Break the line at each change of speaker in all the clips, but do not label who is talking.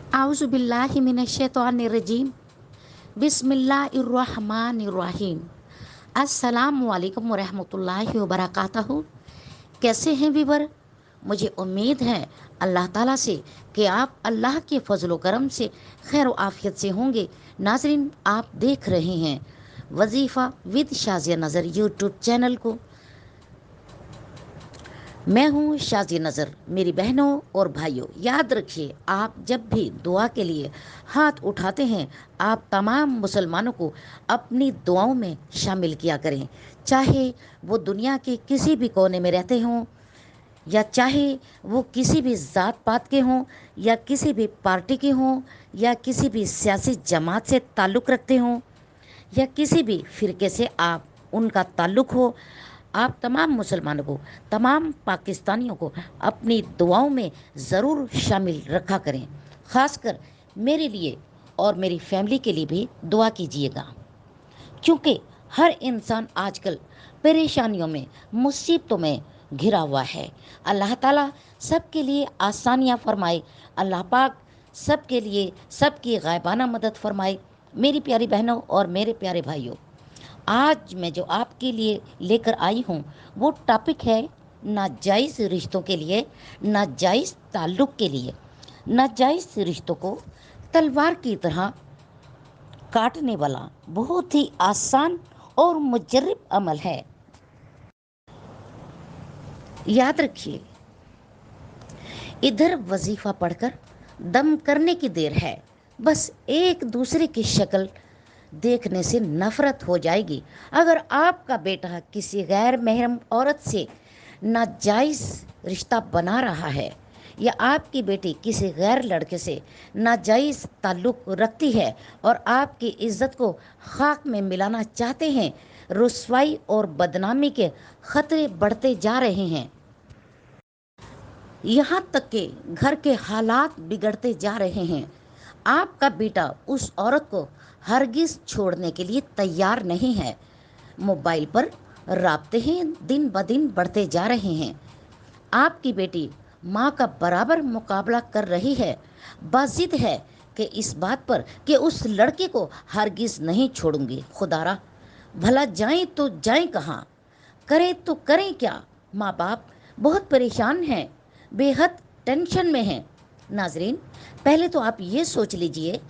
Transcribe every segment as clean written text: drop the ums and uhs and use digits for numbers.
आउज़ुबिल्लाहि मिनश्शैतानिर्रजीम बिस्मिल्लाहिर्रहमानिर्रहीम। अस्सलामु अलैकुम वरहमतुल्लाहि वबरकातुहू। कैसे हैं वीवर? मुझे उम्मीद है अल्लाह ताला से कि आप अल्लाह के फजल करम से खैर आफियत से होंगे। नाजरीन, आप देख रहे हैं वजीफ़ा विद शाज़िया नज़र यूट्यूब चैनल को। मैं हूँ शाज़िया नज़र। मेरी बहनों और भाइयों, याद रखिए, आप जब भी दुआ के लिए हाथ उठाते हैं, आप तमाम मुसलमानों को अपनी दुआओं में शामिल किया करें, चाहे वो दुनिया के किसी भी कोने में रहते हों, या चाहे वो किसी भी ज़ात पात के हों, या किसी भी पार्टी के हों, या किसी भी सियासी जमात से ताल्लुक़ रखते हों, या किसी भी फ़िरके से आप उनका ताल्लुक़ हो। आप तमाम मुसलमानों को, तमाम पाकिस्तानियों को अपनी दुआओं में ज़रूर शामिल रखा करें। ख़ासकर मेरे लिए और मेरी फैमिली के लिए भी दुआ कीजिएगा, क्योंकि हर इंसान आजकल परेशानियों में, मुसीबतों में घिरा हुआ है। अल्लाह ताला सबके लिए आसानियाँ फरमाए। अल्लाह पाक सबके लिए सबकी गायबाना मदद फरमाए। मेरी प्यारी बहनों और मेरे प्यारे भाइयों, आज मैं जो आपके लिए लेकर आई हूँ वो टॉपिक है नाजायज़ रिश्तों के लिए, नाजायज़ ताल्लुक़ के लिए। नाजायज़ रिश्तों को तलवार की तरह काटने वाला बहुत ही आसान और मुजर्रब अमल है। याद रखिए, इधर वजीफ़ा पढ़कर दम करने की देर है, बस एक दूसरे की शक्ल देखने से नफ़रत हो जाएगी। अगर आपका बेटा किसी गैर महरम औरत से नाजायज़ रिश्ता बना रहा है, या आपकी बेटी किसी गैर लड़के से नाजायज़ ताल्लुक़ रखती है और आपकी इज़्ज़त को खाक में मिलाना चाहते हैं, रुसवाई और बदनामी के ख़तरे बढ़ते जा रहे हैं। यहाँ तक कि घर के हालात बिगड़ते जा रहे हैं। आपका बेटा उस औरत को हरगिज़ छोड़ने के लिए तैयार नहीं है। मोबाइल पर राब्ते हैं दिन ब दिन बढ़ते जा रहे हैं। आपकी बेटी माँ का बराबर मुकाबला कर रही है, बाजिद है कि इस बात पर कि उस लड़के को हरगिज़ नहीं छोड़ूंगी। खुदारा भला जाएं तो जाएं कहाँ, करें तो करें क्या। माँ बाप बहुत परेशान हैं, बेहद टेंशन में हैं। नाजरीन, पहले तो आप ये सोच लीजिए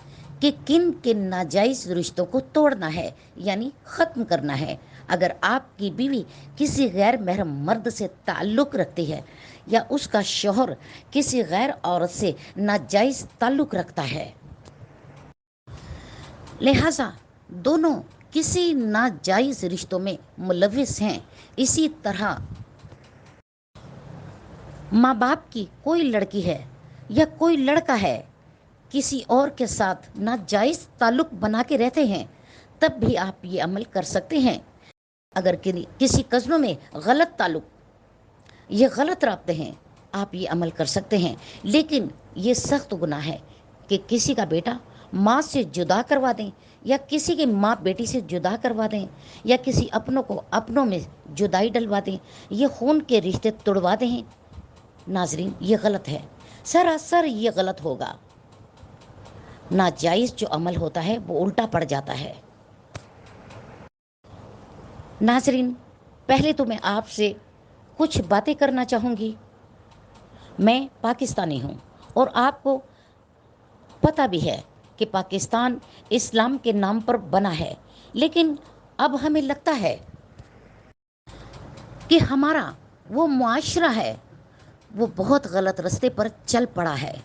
कि किन किन नाजायज़ रिश्तों को तोड़ना है, यानी ख़त्म करना है। अगर आपकी बीवी किसी गैर महरम मर्द से ताल्लुक़ रखती है, या उसका शौहर किसी गैर औरत से नाजायज़ ताल्लुक़ रखता है, लिहाजा दोनों किसी नाजायज़ रिश्तों में मुलविस हैं। इसी तरह माँ बाप की कोई लड़की है या कोई लड़का है किसी और के साथ नाजायज़ ताल्लुक़ बना के रहते हैं, तब भी आप ये अमल कर सकते हैं। अगर किसी कज़नों में गलत ताल्लुक़, ये गलत राब्ते हैं, आप ये अमल कर सकते हैं। लेकिन ये सख्त गुनाह है कि किसी का बेटा माँ से जुदा करवा दें, या किसी की माँ बेटी से जुदा करवा दें, या किसी अपनों को अपनों में जुदाई डलवा दें, ये खून के रिश्ते तोड़वा दें। नाजरीन, ये गलत है, सरासर ये गलत होगा। नाजायज़ जो अमल होता है वो उल्टा पड़ जाता है। नाजरीन, पहले तो मैं आपसे कुछ बातें करना चाहूँगी। मैं पाकिस्तानी हूँ और आपको पता भी है कि पाकिस्तान इस्लाम के नाम पर बना है, लेकिन अब हमें लगता है कि हमारा वो मुआशरा है वो बहुत गलत रास्ते पर चल पड़ा है।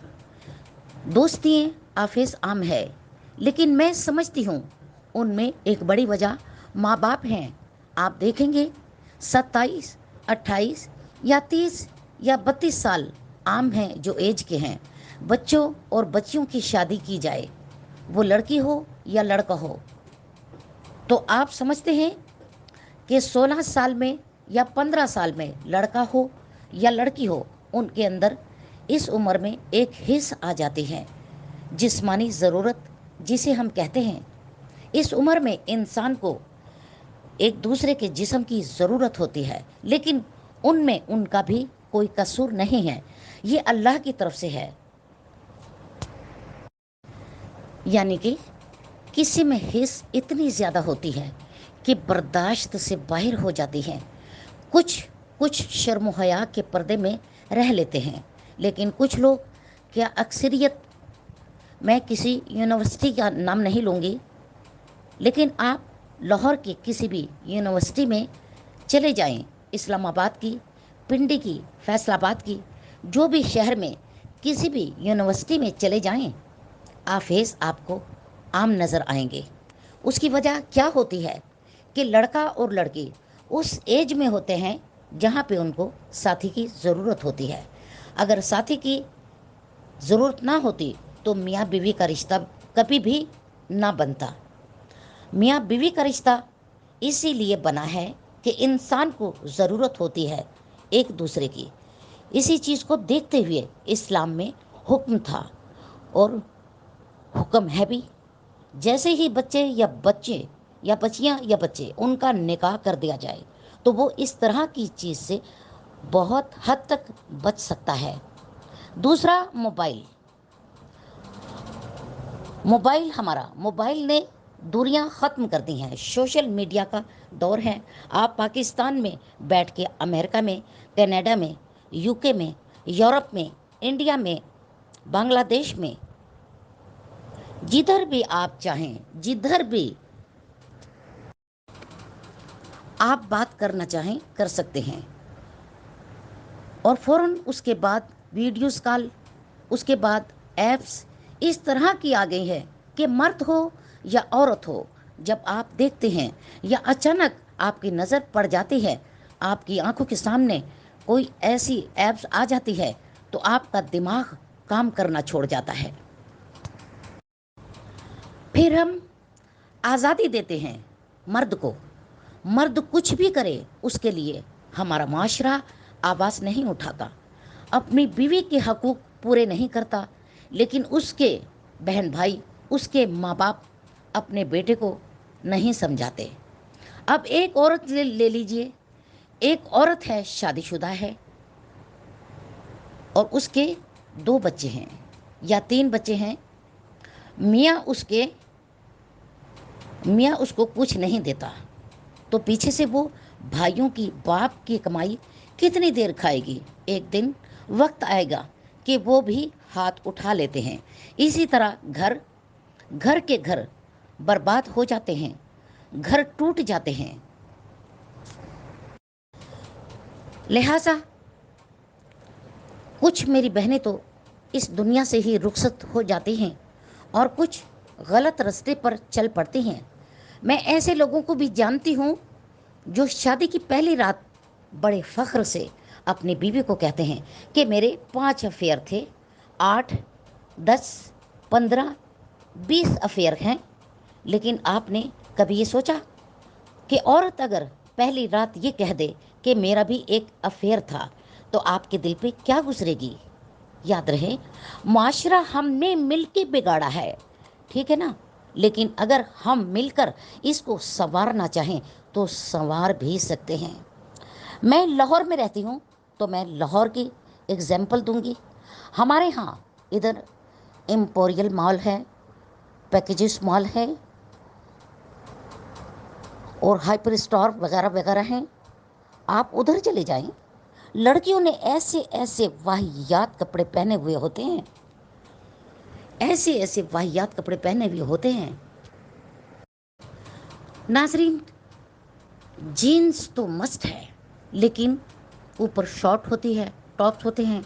दोस्तियाँ आफिस आम है, लेकिन मैं समझती हूँ उनमें एक बड़ी वजह माँ बाप हैं। आप देखेंगे 27, 28 या 30 या 32 साल आम हैं जो एज के हैं। बच्चों और बच्चियों की शादी की जाए, वो लड़की हो या लड़का हो, तो आप समझते हैं कि 16 साल में या 15 साल में लड़का हो या लड़की हो, उनके अंदर इस उम्र में एक हिस्स आ जाती है, जिस्मानी ज़रूरत जिसे हम कहते हैं। इस उम्र में इंसान को एक दूसरे के जिस्म की ज़रूरत होती है, लेकिन उनमें उनका भी कोई कसूर नहीं है, ये अल्लाह की तरफ से है। यानी कि किसी में हिस्स इतनी ज़्यादा होती है कि बर्दाश्त से बाहर हो जाती है। कुछ कुछ शर्म हया के पर्दे में रह लेते हैं, लेकिन कुछ लोग, क्या अक्सरियत, मैं किसी यूनिवर्सिटी का नाम नहीं लूँगी, लेकिन आप लाहौर की किसी भी यूनिवर्सिटी में चले जाएं, इस्लामाबाद की, पिंडी की, फैसलाबाद की, जो भी शहर में किसी भी यूनिवर्सिटी में चले जाएं, फेस आपको आम नज़र आएंगे। उसकी वजह क्या होती है कि लड़का और लड़की उस एज में होते हैं जहाँ पे उनको साथी की ज़रूरत होती है। अगर साथी की ज़रूरत ना होती तो मियाँ बीवी का रिश्ता कभी भी ना बनता। मियाँ बीवी का रिश्ता इसीलिए बना है कि इंसान को ज़रूरत होती है एक दूसरे की। इसी चीज़ को देखते हुए इस्लाम में हुक्म था, और हुक्म है भी, जैसे ही बच्चे या बच्चियाँ या बच्चे उनका निकाह कर दिया जाए तो वो इस तरह की चीज़ से बहुत हद तक बच सकता है। दूसरा, मोबाइल ने दूरियां ख़त्म कर दी हैं। सोशल मीडिया का दौर है। आप पाकिस्तान में बैठ के अमेरिका में, कनाडा में, यूके में, यूरोप में, इंडिया में, बांग्लादेश में, जिधर भी आप चाहें, जिधर भी आप बात करना चाहें कर सकते हैं। और फ़ौरन उसके बाद वीडियोस कॉल, उसके बाद ऐप्स इस तरह की आ गई है कि मर्द हो या औरत हो, जब आप देखते हैं या अचानक आपकी नज़र पड़ जाती है, आपकी आंखों के सामने कोई ऐसी ऐप्स आ जाती है तो आपका दिमाग काम करना छोड़ जाता है। फिर हम आज़ादी देते हैं मर्द को। मर्द कुछ भी करे उसके लिए हमारा माशरा आवाज़ नहीं उठाता, अपनी बीवी के हकूक़ पूरे नहीं करता, लेकिन उसके बहन भाई, उसके माँ बाप अपने बेटे को नहीं समझाते। अब एक औरत ले लीजिए, एक औरत है, शादीशुदा है, और उसके 2 बच्चे हैं या 3 बच्चे हैं। मियाँ उसको कुछ नहीं देता, तो पीछे से वो भाइयों की, बाप की कमाई कितनी देर खाएगी। एक दिन वक्त आएगा कि वो भी हाथ उठा लेते हैं। इसी तरह घर के घर बर्बाद हो जाते हैं, घर टूट जाते हैं। लिहाजा कुछ मेरी बहनें तो इस दुनिया से ही रुखसत हो जाती हैं और कुछ गलत रास्ते पर चल पड़ती हैं। मैं ऐसे लोगों को भी जानती हूँ जो शादी की पहली रात बड़े फ़ख्र से अपनी बीवी को कहते हैं कि मेरे 5 अफेयर थे, 8, 10, 15, 20 अफेयर हैं। लेकिन आपने कभी ये सोचा कि औरत अगर पहली रात ये कह दे कि मेरा भी एक अफेयर था, तो आपके दिल पे क्या गुजरेगी? याद रहे, माशरा हमने मिलके बिगाड़ा है, ठीक है ना? लेकिन अगर हम मिलकर इसको संवारना चाहें तो संवार भी सकते हैं। मैं लाहौर में रहती हूँ, तो मैं लाहौर की एग्जाम्पल दूंगी। हमारे यहाँ इधर एम्पोरियल मॉल है, पैकेजेस मॉल है, और हाइपर स्टोर वगैरह वगैरह हैं। आप उधर चले जाएं, लड़कियों ने ऐसे ऐसे वाहियात कपड़े पहने हुए होते हैं, ऐसे ऐसे वाहियात कपड़े पहने हुए होते हैं। नाजरीन, जीन्स तो मस्त है, लेकिन ऊपर शॉर्ट होती है, टॉप्स होते हैं,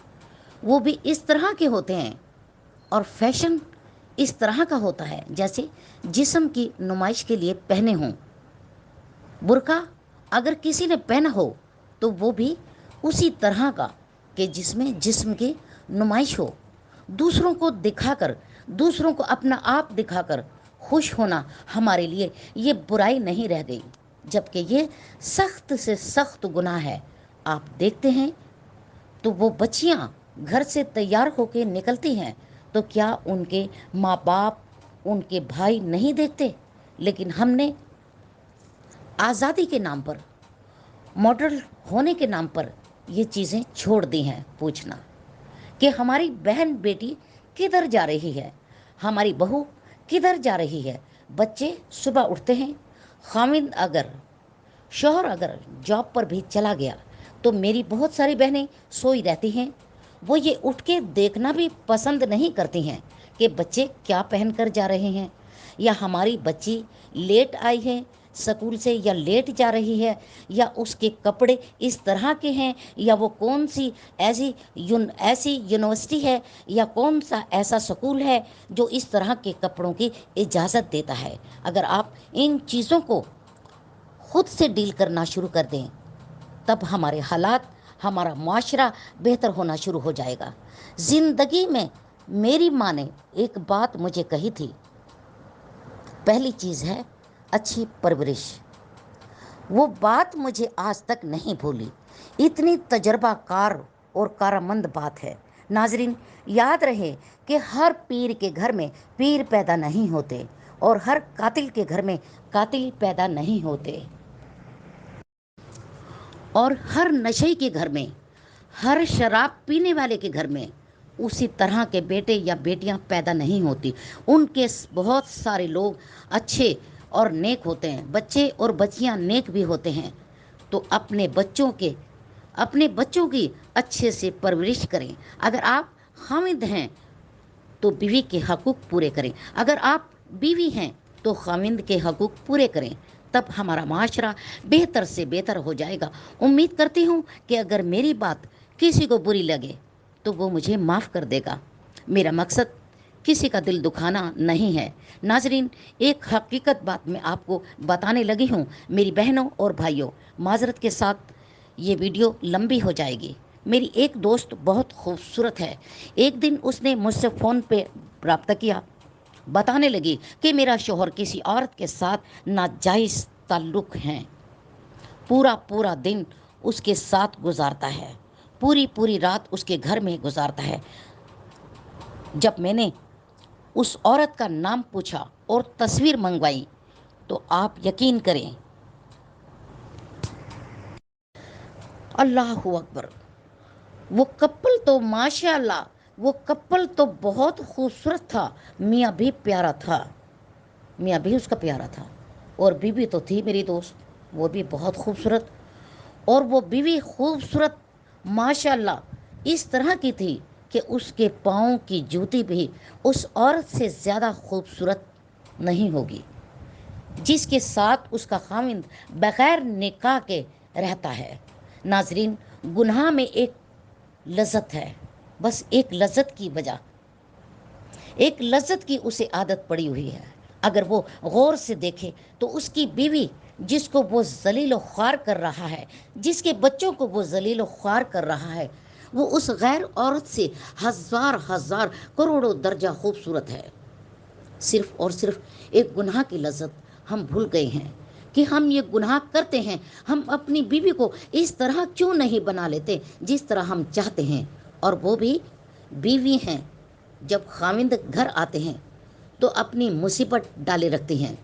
वो भी इस तरह के होते हैं, और फैशन इस तरह का होता है जैसे जिस्म की नुमाइश के लिए पहने हों। बुर्का अगर किसी ने पहना हो तो वो भी उसी तरह का कि जिसमें जिस्म की नुमाइश हो। दूसरों को दिखाकर, दूसरों को अपना आप दिखाकर खुश होना हमारे लिए ये बुराई नहीं रह गई, जबकि ये सख्त से सख्त गुनाह है। आप देखते हैं तो वो बच्चियाँ घर से तैयार होकर निकलती हैं तो क्या उनके माँ बाप, उनके भाई नहीं देखते? लेकिन हमने आज़ादी के नाम पर, मॉडल होने के नाम पर ये चीज़ें छोड़ दी हैं पूछना कि हमारी बहन बेटी किधर जा रही है, हमारी बहू किधर जा रही है। बच्चे सुबह उठते हैं, खामिद अगर शौहर अगर जॉब पर भी चला गया तो मेरी बहुत सारी बहनें सोई रहती हैं। वो ये उठ के देखना भी पसंद नहीं करती हैं कि बच्चे क्या पहन कर जा रहे हैं, या हमारी बच्ची लेट आई है स्कूल से या लेट जा रही है, या उसके कपड़े इस तरह के हैं, या वो कौन सी ऐसी यूनिवर्सिटी है या कौन सा ऐसा स्कूल है जो इस तरह के कपड़ों की इजाज़त देता है। अगर आप इन चीज़ों को खुद से डील करना शुरू कर दें तब हमारे हालात, हमारा माशरा बेहतर होना शुरू हो जाएगा। ज़िंदगी में मेरी माँ ने एक बात मुझे कही थी, पहली चीज़ है अच्छी परवरिश। वो बात मुझे आज तक नहीं भूली, इतनी तजर्बाकार और कारमंद बात है। नाजरीन, याद रहे कि हर पीर के घर में पीर पैदा नहीं होते और हर कातिल के घर में कातिल पैदा नहीं होते, और हर नशे के घर में, हर शराब पीने वाले के घर में उसी तरह के बेटे या बेटियां पैदा नहीं होती। उनके बहुत सारे लोग अच्छे और नेक होते हैं, बच्चे और बच्चियां नेक भी होते हैं। तो अपने बच्चों की अच्छे से परवरिश करें। अगर आप हामिद हैं तो बीवी के हकूक़ पूरे करें, अगर आप बीवी हैं तो खाविंद के हकूक़ पूरे करें, तब हमारा माशरा बेहतर से बेहतर हो जाएगा। उम्मीद करती हूँ कि अगर मेरी बात किसी को बुरी लगे तो वो मुझे माफ़ कर देगा। मेरा मकसद किसी का दिल दुखाना नहीं है। नाजरीन, एक हकीकत बात मैं आपको बताने लगी हूँ। मेरी बहनों और भाइयों, माजरत के साथ ये वीडियो लंबी हो जाएगी। मेरी एक दोस्त बहुत खूबसूरत है। एक दिन उसने मुझसे फ़ोन पे रब्ता किया, बताने लगी कि मेरा शौहर किसी औरत के साथ नाजायज़ ताल्लुक़ हैं, पूरा पूरा दिन उसके साथ गुजारता है, पूरी पूरी रात उसके घर में गुजारता है। जब मैंने उस औरत का नाम पूछा और तस्वीर मंगवाई तो आप यकीन करें, अल्लाहु अकबर, वो कपल तो माशाअल्लाह, वो कपल तो बहुत खूबसूरत था। मियाँ भी प्यारा था, मियाँ भी उसका प्यारा था, और बीवी तो थी मेरी दोस्त, वो भी बहुत खूबसूरत। और वो बीवी खूबसूरत माशाअल्लाह इस तरह की थी कि उसके पाँव की जूती भी उस औरत से ज़्यादा खूबसूरत नहीं होगी जिसके साथ उसका खाविंद बग़ैर निकाह के रहता है। नाजरीन, गुनाह में एक लज्जत है, बस एक लज्जत की वजह, एक लज्जत की उसे आदत पड़ी हुई है। अगर वो गौर से देखे तो उसकी बीवी जिसको वो जलील ख्वार कर रहा है, जिसके बच्चों को वो जलील ख्वार कर रहा है, वो उस गैर औरत से हज़ार हज़ार करोड़ों दर्जा खूबसूरत है। सिर्फ़ और सिर्फ एक गुनाह की लज्जत हम भूल गए हैं कि हम ये गुनाह करते हैं। हम अपनी बीवी को इस तरह क्यों नहीं बना लेते जिस तरह हम चाहते हैं। और वो भी बीवी हैं, जब खाविंद घर आते हैं तो अपनी मुसीबत डाले रखती हैं,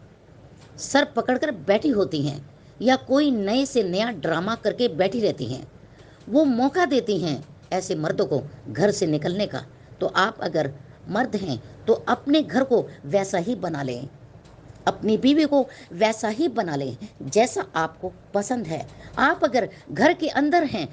सर पकड़कर बैठी होती हैं, या कोई नए से नया ड्रामा करके बैठी रहती हैं। वो मौका देती हैं ऐसे मर्दों को घर से निकलने का। तो आप अगर मर्द हैं तो अपने घर को वैसा ही बना लें, अपनी बीवी को वैसा ही बना लें जैसा आपको पसंद है। आप अगर घर के अंदर हैं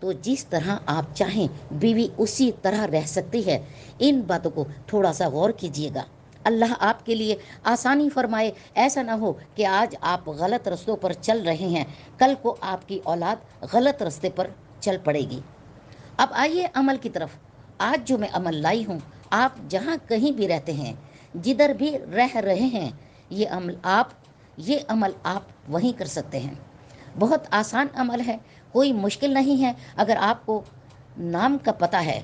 तो जिस तरह आप चाहें बीवी उसी तरह रह सकती है। इन बातों को थोड़ा सा गौर कीजिएगा। अल्लाह आपके लिए आसानी फरमाए। ऐसा ना हो कि आज आप गलत रस्तों पर चल रहे हैं, कल को आपकी औलाद गलत रास्ते पर चल पड़ेगी। अब आइए अमल की तरफ। आज जो मैं अमल लाई हूँ, आप जहाँ कहीं भी रहते हैं, जिधर भी रह रहे हैं, ये अमल आप वहीं कर सकते हैं। बहुत आसान अमल है, कोई मुश्किल नहीं है। अगर आपको नाम का पता है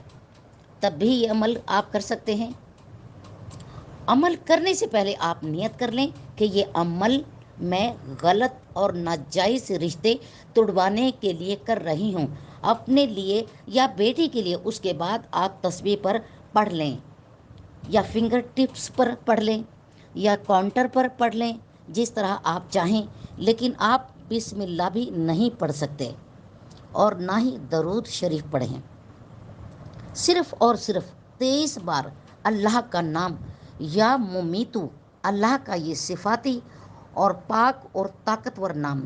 तब भी ये अमल आप कर सकते हैं। अमल करने से पहले आप नियत कर लें कि ये अमल मैं गलत और नाजायज़ रिश्ते तुड़वाने के लिए कर रही हूँ, अपने लिए या बेटी के लिए। उसके बाद आप तस्बीह पर पढ़ लें, या फिंगर टिप्स पर पढ़ लें, या काउंटर पर पढ़ लें, जिस तरह आप चाहें। लेकिन आप बिस्मिल्लाह भी नहीं पढ़ सकते और ना ही दरूद शरीफ पढ़ें। सिर्फ़ और सिर्फ 23 बार अल्लाह का नाम یا ممیتو اللہ کا یہ صفاتی اور پاک اور طاقتور نام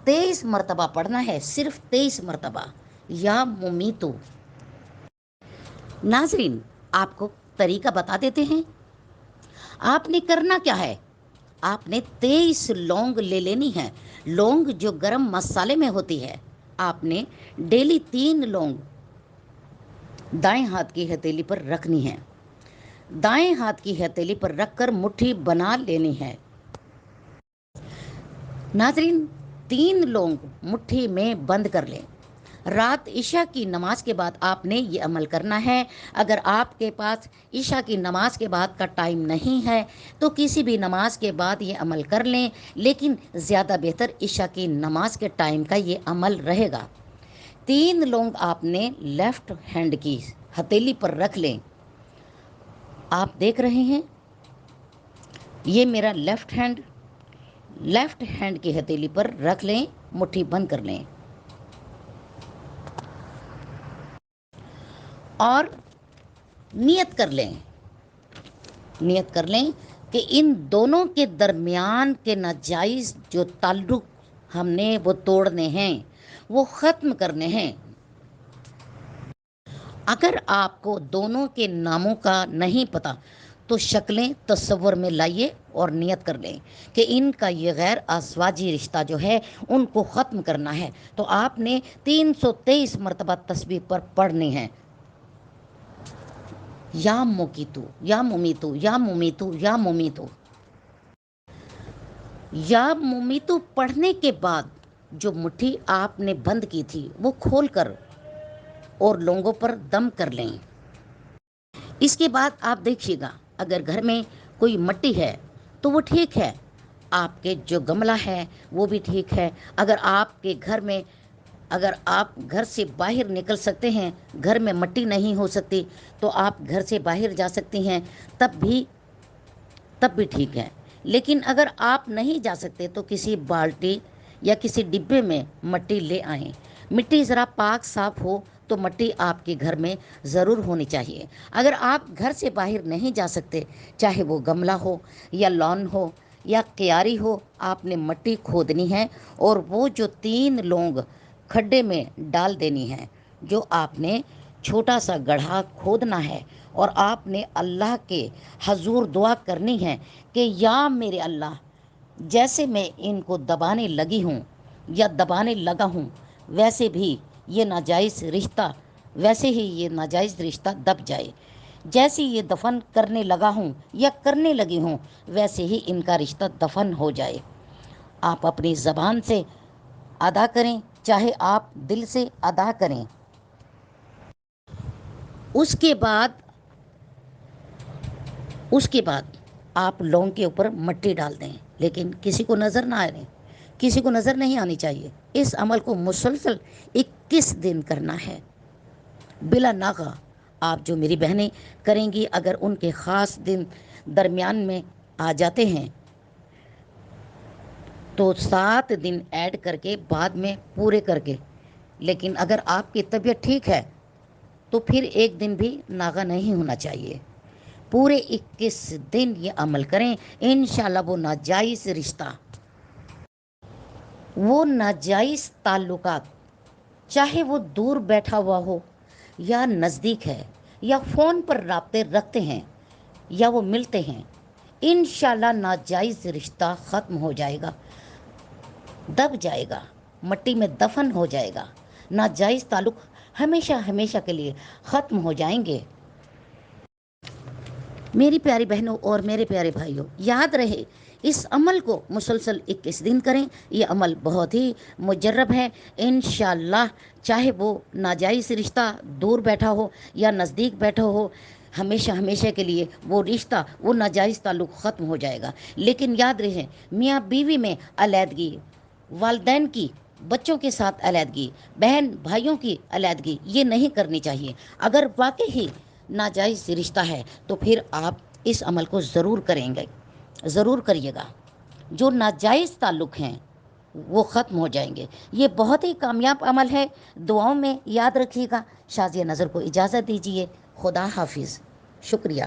23 مرتبہ پڑھنا ہے، صرف 23 مرتبہ، یا ممیتو۔ ناظرین، آپ کو طریقہ بتا دیتے ہیں۔ آپ نے کرنا کیا ہے، آپ نے 23 لونگ لے لینی ہے۔ لونگ جو گرم مسالے میں ہوتی ہے، آپ نے ڈیلی 3 لونگ دائیں ہاتھ کی ہتھیلی پر رکھنی ہے۔ دائیں ہاتھ کی ہتھیلی پر رکھ کر مٹھی بنا لینی ہے۔ ناظرین، 3 لونگ مٹھی میں بند کر لیں۔ رات عشاء کی نماز کے بعد آپ نے یہ عمل کرنا ہے۔ اگر آپ کے پاس عشاء کی نماز کے بعد کا ٹائم نہیں ہے تو کسی بھی نماز کے بعد یہ عمل کر لیں، لیکن زیادہ بہتر عشاء کی نماز کے ٹائم کا یہ عمل رہے گا۔ 3 لونگ آپ نے لیفٹ ہینڈ کی ہتھیلی پر رکھ لیں۔ آپ دیکھ رہے ہیں، یہ میرا لیفٹ ہینڈ کی ہتھیلی پر رکھ لیں، مٹھی بند کر لیں اور نیت کر لیں کہ ان دونوں کے درمیان کے ناجائز جو تعلق ہم نے وہ توڑنے ہیں، وہ ختم کرنے ہیں۔ اگر آپ کو دونوں کے ناموں کا نہیں پتہ تو شکلیں تصور میں لائیے اور نیت کر لیں کہ ان کا یہ غیر ازواجی رشتہ جو ہے ان کو ختم کرنا ہے۔ تو آپ نے 323 مرتبہ تسبیح پر پڑھنی ہے، یا موکیتو، یا ممیتو، یا ممیتو، یا ممیتو۔ یا ممیتو پڑھنے کے بعد جو مٹھی آپ نے بند کی تھی وہ کھول کر اور لونگوں پر دم کر لیں۔ اس کے بعد آپ دیکھیے گا، اگر گھر میں کوئی مٹی ہے تو وہ ٹھیک ہے، آپ کے جو گملہ ہے وہ بھی ٹھیک ہے۔ اگر آپ گھر سے باہر نکل سکتے ہیں، گھر میں مٹی نہیں ہو سکتی تو آپ گھر سے باہر جا سکتی ہیں، تب بھی ٹھیک ہے۔ لیکن اگر آپ نہیں جا سکتے تو کسی بالٹی یا کسی ڈبے میں مٹی لے آئیں۔ مٹی ذرا پاک صاف ہو تو مٹی آپ کے گھر میں ضرور ہونی چاہیے۔ اگر آپ گھر سے باہر نہیں جا سکتے، چاہے وہ گملہ ہو یا لان ہو یا کیاری ہو، آپ نے مٹی کھودنی ہے اور وہ جو 3 لونگ کھڈے میں ڈال دینی ہے، جو آپ نے چھوٹا سا گڑھا کھودنا ہے، اور آپ نے اللہ کے حضور دعا کرنی ہے کہ یا میرے اللہ، جیسے میں ان کو دبانے لگی ہوں یا دبانے لگا ہوں، ویسے ہی یہ ناجائز رشتہ دب جائے۔ جیسے یہ دفن کرنے لگا ہوں یا کرنے لگی ہوں، ویسے ہی ان کا رشتہ دفن ہو جائے۔ آپ اپنی زبان سے ادا کریں، چاہے آپ دل سے ادا کریں۔ اس کے بعد آپ لونگ کے اوپر مٹی ڈال دیں، لیکن کسی کو نظر نہیں آنی چاہیے۔ اس عمل کو مسلسل 21 دن کرنا ہے، بلا ناغہ۔ آپ جو میری بہنیں کریں گی، اگر ان کے خاص دن درمیان میں آ جاتے ہیں تو 7 دن ایڈ کر کے بعد میں پورے کر کے، لیکن اگر آپ کی طبیعت ٹھیک ہے تو پھر 1 دن بھی ناغہ نہیں ہونا چاہیے۔ پورے 21 دن یہ عمل کریں، انشاءاللہ وہ ناجائز تعلقات، چاہے وہ دور بیٹھا ہوا ہو یا نزدیک ہے یا فون پر رابطے رکھتے ہیں یا وہ ملتے ہیں، انشاءاللہ ناجائز رشتہ ختم ہو جائے گا، دب جائے گا، مٹی میں دفن ہو جائے گا۔ ناجائز تعلق ہمیشہ کے لیے ختم ہو جائیں گے۔ میری پیاری بہنوں اور میرے پیارے بھائیوں، یاد رہے اس عمل کو مسلسل 21 دن کریں۔ یہ عمل بہت ہی مجرب ہے، انشاءاللہ چاہے وہ ناجائز رشتہ دور بیٹھا ہو یا نزدیک بیٹھا ہو، ہمیشہ کے لیے وہ رشتہ، وہ ناجائز تعلق ختم ہو جائے گا۔ لیکن یاد رہے، میاں بیوی میں علیحدگی، والدین کی بچوں کے ساتھ علیحدگی، بہن بھائیوں کی علیحدگی، یہ نہیں کرنی چاہیے۔ اگر واقعی ناجائز رشتہ ہے تو پھر آپ اس عمل کو ضرور کریے گا۔ جو ناجائز تعلق ہیں وہ ختم ہو جائیں گے۔ یہ بہت ہی کامیاب عمل ہے، دعاؤں میں یاد رکھیے گا۔ شازیہ نظر کو اجازت دیجیے، خدا حافظ، شکریہ۔